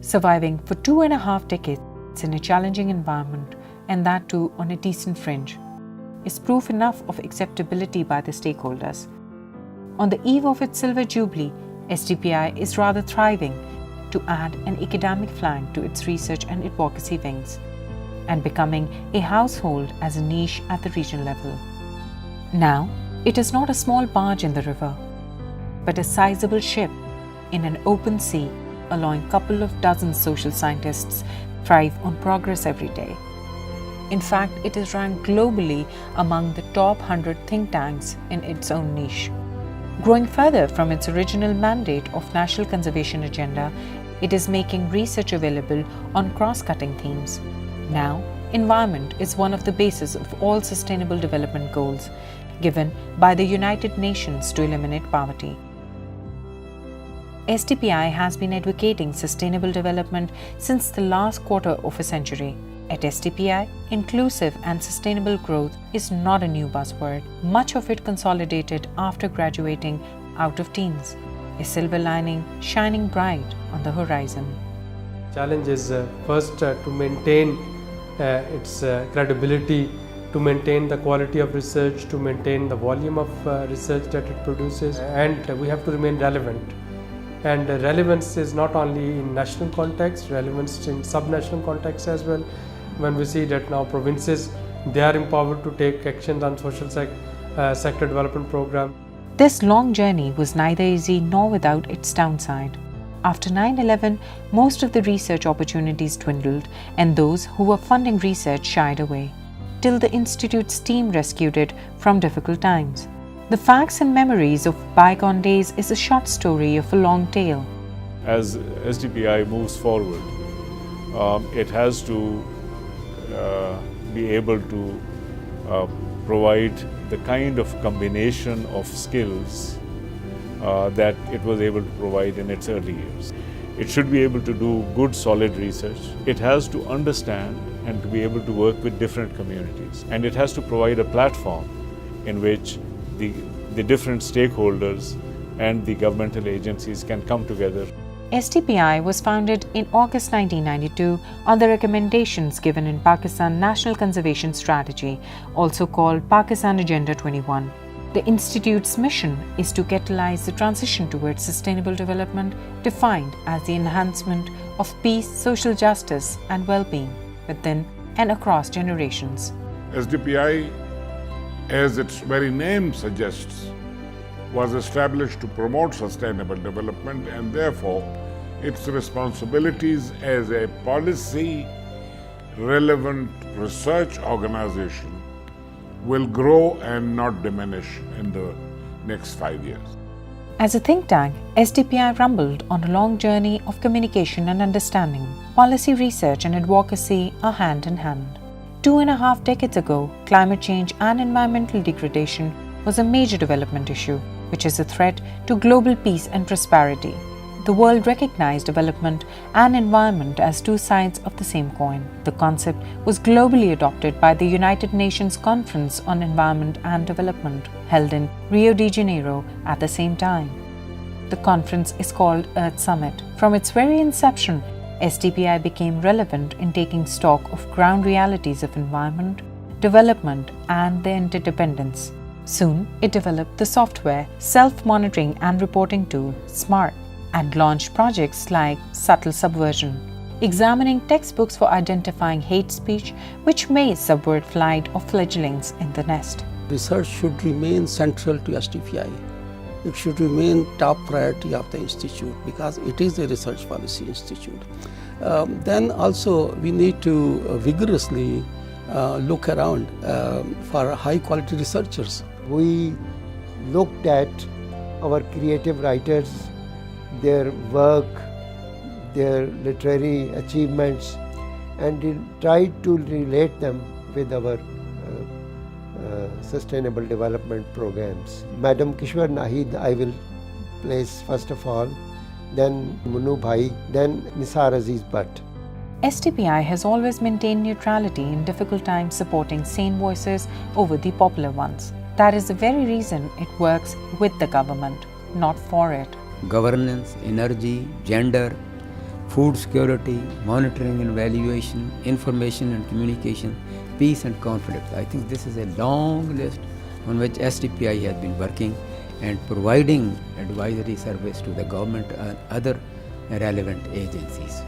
surviving for 2.5 decades in a challenging environment, and that too on a decent fringe, is proof enough of acceptability by the stakeholders. On the eve of its silver jubilee, SDPI is rather thriving to add an academic flank to its research and advocacy wings, and becoming a household as a niche at the regional level. Now, it is not a small barge in the river, but a sizable ship in an open sea, allowing a couple of dozen social scientists thrive on progress every day. In fact, it is ranked globally among the top 100 think tanks in its own niche. Growing further from its original mandate of National Conservation Agenda, it is making research available on cross-cutting themes. Now, environment is one of the bases of all sustainable development goals given by the United Nations to eliminate poverty. SDPI has been advocating sustainable development since the last quarter of a century. At SDPI, inclusive and sustainable growth is not a new buzzword, much of it consolidated after graduating out of teens, a silver lining shining bright on the horizon. Challenge is first to maintain its credibility, to maintain the quality of research, to maintain the volume of research that it produces, and we have to remain relevant. And relevance is not only in national context, relevance in subnational context as well. When we see that now provinces, they are empowered to take actions on social sector development program. This long journey was neither easy nor without its downside. After 9/11, most of the research opportunities dwindled and those who were funding research shied away, till the Institute's team rescued it from difficult times. The facts and memories of bygone days is a short story of a long tale. As SDPI moves forward, it has to be able to provide the kind of combination of skills that it was able to provide in its early years. It should be able to do good, solid research. It has to understand and to be able to work with different communities. And it has to provide a platform in which the different stakeholders and the governmental agencies can come together. SDPI was founded in August 1992 on the recommendations given in Pakistan National Conservation Strategy, also called Pakistan Agenda 21. The Institute's mission is to catalyze the transition towards sustainable development defined as the enhancement of peace, social justice and well-being within and across generations. SDPI, as its very name suggests, was established to promote sustainable development, and therefore its responsibilities as a policy-relevant research organization will grow and not diminish in the next 5 years. As a think tank, SDPI rumbled on a long journey of communication and understanding. Policy research and advocacy are hand in hand. 2.5 decades ago, climate change and environmental degradation was a major development issue, which is a threat to global peace and prosperity. The world recognized development and environment as two sides of the same coin. The concept was globally adopted by the United Nations Conference on Environment and Development, held in Rio de Janeiro at the same time. The conference is called Earth Summit. From its very inception, SDPI became relevant in taking stock of ground realities of environment, development, and their interdependence. Soon, it developed the software, self-monitoring and reporting tool, SMART, and launched projects like Subtle Subversion, examining textbooks for identifying hate speech which may subvert flight of fledglings in the nest. Research should remain central to SDPI. It should remain top priority of the institute because it is a research policy institute. Then also we need to vigorously look around for high quality researchers. We looked at our creative writers, their work, their literary achievements, and tried to relate them with our sustainable development programs. Madam Kishwar Nahid I will place first of all, then Munu Bhai, then Nisar Aziz Bhatt. SDPI has always maintained neutrality in difficult times, supporting sane voices over the popular ones. That is the very reason it works with the government, not for it. Governance, energy, gender, food security, monitoring and evaluation, information and communication, peace and conflict. I think this is a long list on which SDPI has been working and providing advisory service to the government and other relevant agencies.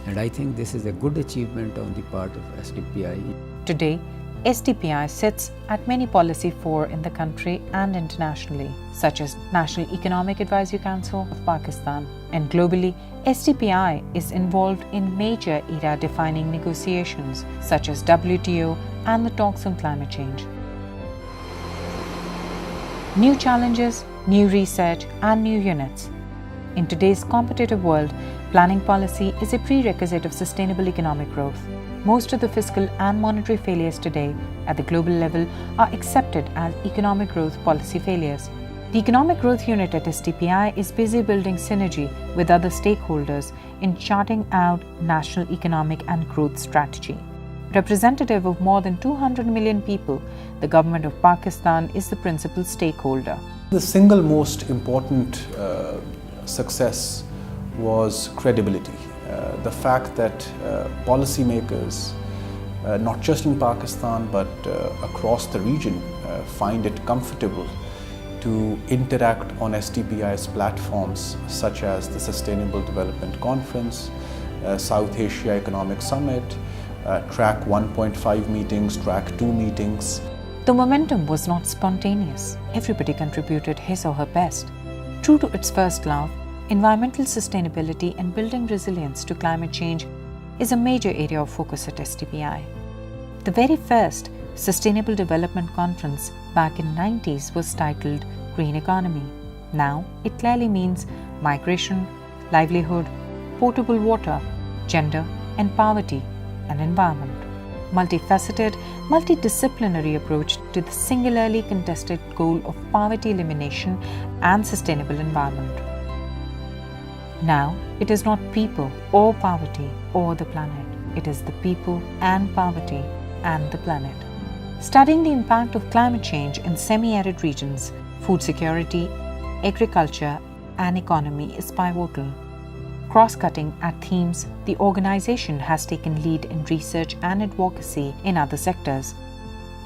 And I think this is a good achievement on the part of SDPI. Today, SDPI sits at many policy fora in the country and internationally, such as National Economic Advisory Council of Pakistan. And globally, SDPI is involved in major era-defining negotiations such as WTO and the talks on climate change. New challenges, new research, and new units. In today's competitive world, planning policy is a prerequisite of sustainable economic growth. Most of the fiscal and monetary failures today at the global level are accepted as economic growth policy failures. The Economic Growth Unit at SDPI is busy building synergy with other stakeholders in charting out national economic and growth strategy. Representative of more than 200 million people, the government of Pakistan is the principal stakeholder. The single most important success was credibility. The fact that policymakers, not just in Pakistan but across the region, find it comfortable to interact on SDPI's platforms such as the Sustainable Development Conference, South Asia Economic Summit, Track 1.5 meetings, Track 2 meetings. The momentum was not spontaneous. Everybody contributed his or her best. True to its first love, environmental sustainability and building resilience to climate change is a major area of focus at SDPI. The very first Sustainable Development Conference back in 90s was titled Green Economy. Now it clearly means migration, livelihood, potable water, gender and poverty and environment. Multifaceted, multidisciplinary approach to the singularly contested goal of poverty elimination and sustainable environment. Now, it is not people or poverty or the planet. It is the people and poverty and the planet. Studying the impact of climate change in semi-arid regions, food security, agriculture, and economy is pivotal. Cross-cutting at themes, the organization has taken lead in research and advocacy in other sectors,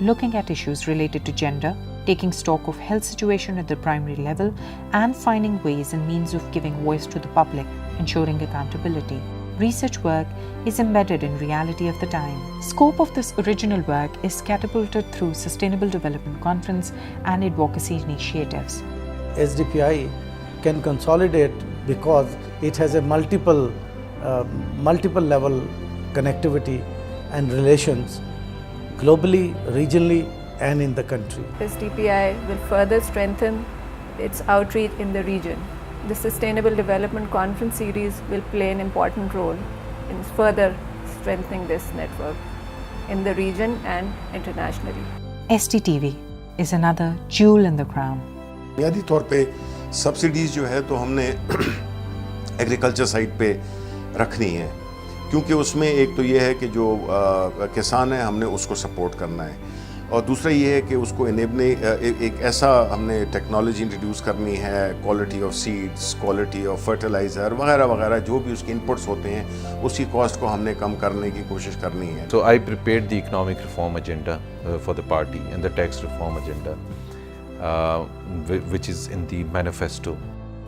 looking at issues related to gender, taking stock of health situation at the primary level, and finding ways and means of giving voice to the public, ensuring accountability. Research work is embedded in reality of the time. Scope of this original work is catapulted through Sustainable Development Conference and advocacy initiatives. SDPI can consolidate because it has a multiple level connectivity and relations globally, regionally, and in the country. SDPI will further strengthen its outreach in the region. The Sustainable Development Conference series will play an important role in further strengthening this network in the region and internationally. SDTV is another jewel in the crown. बुनियादी तौर पे subsidies जो है तो हमने agriculture side पे रखनी है, क्योंकि उसमें एक तो ये है कि जो किसान है हमने उसको सपोर्ट करना है, और दूसरा ये है कि उसको एक ऐसा हमने टेक्नोलॉजी इंट्रोड्यूस करनी है, quality of seeds, quality of fertiliser वगैरह वगैरह, जो भी उसके इनपुट्स होते हैं उसकी कॉस्ट को हमने कम करने की कोशिश करनी है. So I prepared the economic reform agenda for the party and the tax reform agenda, which is in the manifesto.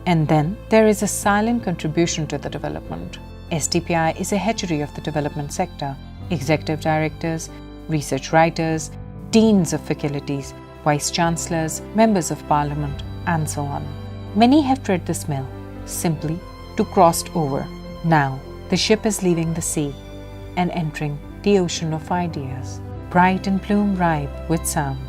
And then there is a silent contribution to the development. SDPI is a hatchery of the development sector. Executive directors, research writers, deans of faculties, vice chancellors, members of parliament, and so on. Many have tread this mill simply to cross over. Now the ship is leaving the sea and entering the ocean of ideas, bright and plume ripe with sound.